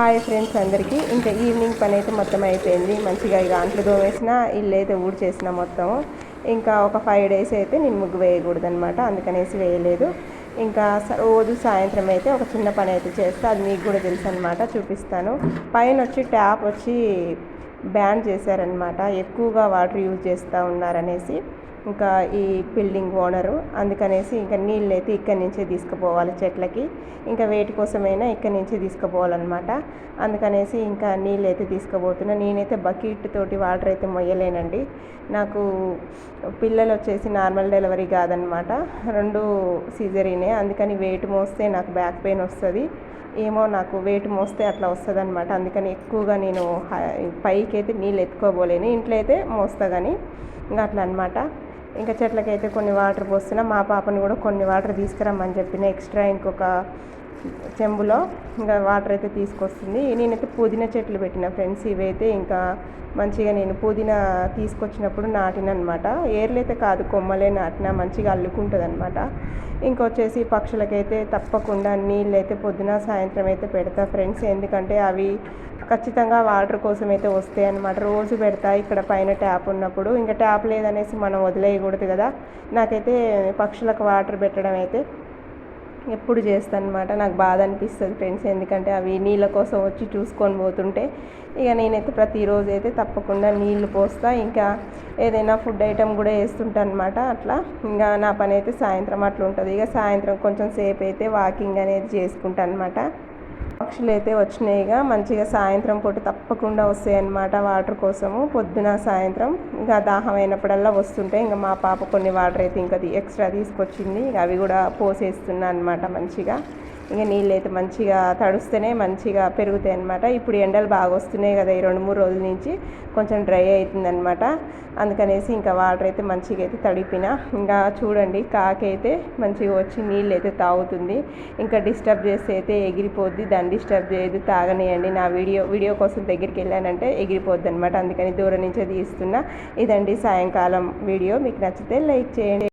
Hi friends అందరికీ. ఇంకా evening పని అయితే మొత్తం అయిపోయింది. మంచిగా ఇక అంట్లు తోమేసిన, ఇల్లు అయితే ఊడ్చేసిన మొత్తం. ఇంకా ఒక 5 days అయితే నేను ముగ్గు వేయకూడదు అనమాట, అందుకనేసి వేయలేదు. ఇంకా రోజు సాయంత్రం అయితే ఒక చిన్న పని అయితే చేస్తే అది మీకు కూడా తెలుసు అనమాట, చూపిస్తాను. పైన వచ్చి ట్యాప్ వచ్చి బ్యాన్ చేశారనమాట, ఎక్కువగా వాటర్ యూజ్ చేస్తూ ఉన్నారనేసి ఇంకా ఈ బిల్డింగ్ ఓనరు. అందుకనేసి ఇంకా నీళ్ళు అయితే ఇక్కడి నుంచే తీసుకుపోవాలి చెట్లకి, ఇంకా వేటి కోసమైనా ఇక్కడి నుంచే తీసుకుపోవాలన్నమాట. అందుకనేసి ఇంకా నీళ్ళు అయితే తీసుకుపోతున్నా. నేనైతే బకెట్ తోటి వాటర్ అయితే మొయ్యలేనండి. నాకు పిల్లలు వచ్చేసి నార్మల్ డెలివరీ కాదనమాట, 2 సిజరీనే. అందుకని వెయిట్ మోస్తే నాకు బ్యాక్ పెయిన్ వస్తుంది. ఏమో నాకు వెయిట్ మోస్తే అట్లా వస్తుంది అనమాట. అందుకని ఎక్కువగా నేను పైకి అయితే నీళ్ళు ఎత్తుకోబోలేను, ఇంట్లో అయితే మోస్తా కానీ ఇంకా అట్లా అనమాట. ఇంకా చెట్లకైతే కొన్ని వాటర్ పోస్తున్నా. మా పాపని కూడా కొన్ని వాటర్ తీసుకురమ్మని చెప్పిన, ఎక్స్ట్రా ఇంకొక చెంబులో ఇంకా వాటర్ అయితే తీసుకొస్తుంది. నేనైతే పుదీనా చెట్లు పెట్టిన ఫ్రెండ్స్. ఇవైతే ఇంకా మంచిగా నేను పుదీనా తీసుకొచ్చినప్పుడు నాటినమాట. ఏర్లైతే కాదు, కొమ్మలే నాటిన, మంచిగా అల్లుకుంటుంది అనమాట. ఇంకొచ్చేసి పక్షులకైతే తప్పకుండా నీళ్ళు అయితే పొద్దున సాయంత్రం అయితే పెడతా ఫ్రెండ్స్, ఎందుకంటే అవి ఖచ్చితంగా వాటర్ కోసం అయితే వస్తాయి అన్నమాట. రోజు పెడతా ఇక్కడ పైన ట్యాప్ ఉన్నప్పుడు. ఇంకా ట్యాప్ లేదనేసి మనం వదిలేయకూడదు కదా. నాకైతే పక్షులకు వాటర్ పెట్టడం అయితే ఎప్పుడు చేస్తాను అనమాట. నాకు బాధ అనిపిస్తుంది ఫ్రెండ్స్, ఎందుకంటే అవి నీళ్ళ కోసం వచ్చి చూసుకొని పోతుంటే ఇక నేనైతే ప్రతిరోజు అయితే తప్పకుండా నీళ్లు పోస్తా. ఇంకా ఏదైనా ఫుడ్ ఐటెం కూడా వేస్తుంటాను అనమాట. అట్లా ఇంకా నా పని అయితే సాయంత్రం అట్లా ఉంటుంది. ఇక సాయంత్రం కొంచెం సేపు అయితే వాకింగ్ అనేది చేసుకుంటాను అనమాట. పక్షులు అయితే వచ్చినాయిగా, మంచిగా సాయంత్రం పూట తప్పకుండా వస్తాయి అన్నమాట వాటర్ కోసము. పొద్దున సాయంత్రం ఇంకా దాహం అయినప్పుడల్లా వస్తుంటాయి. ఇంకా మా పాప కొన్ని వాటర్ అయితే ఇంకా ఎక్స్ట్రా తీసుకొచ్చింది, అవి కూడా పోసేస్తున్నా అనమాట మంచిగా. ఇంకా నీళ్ళు అయితే మంచిగా తడుస్తేనే మంచిగా పెరుగుతాయి అన్నమాట. ఇప్పుడు ఎండలు బాగా వస్తున్నాయి కదా, ఈ 2-3 రోజుల నుంచి కొంచెం డ్రై అవుతుందన్నమాట. అందుకనేసి ఇంకా వాటర్ అయితే మంచిగా అయితే తడిపిన. ఇంకా చూడండి, కాకైతే మంచిగా వచ్చి నీళ్ళు అయితే తాగుతుంది. ఇంకా డిస్టర్బ్ చేస్తే అయితే ఎగిరిపోద్ది, దాన్ని డిస్టర్బ్ చేయదు, తాగనియండి. నా వీడియో కోసం దగ్గరికి వెళ్ళానంటే ఎగిరిపోద్ది అనమాట. అందుకని దూరం నుంచే తీస్తున్నా. ఇదండి సాయంకాలం వీడియో. మీకు నచ్చితే లైక్ చేయండి.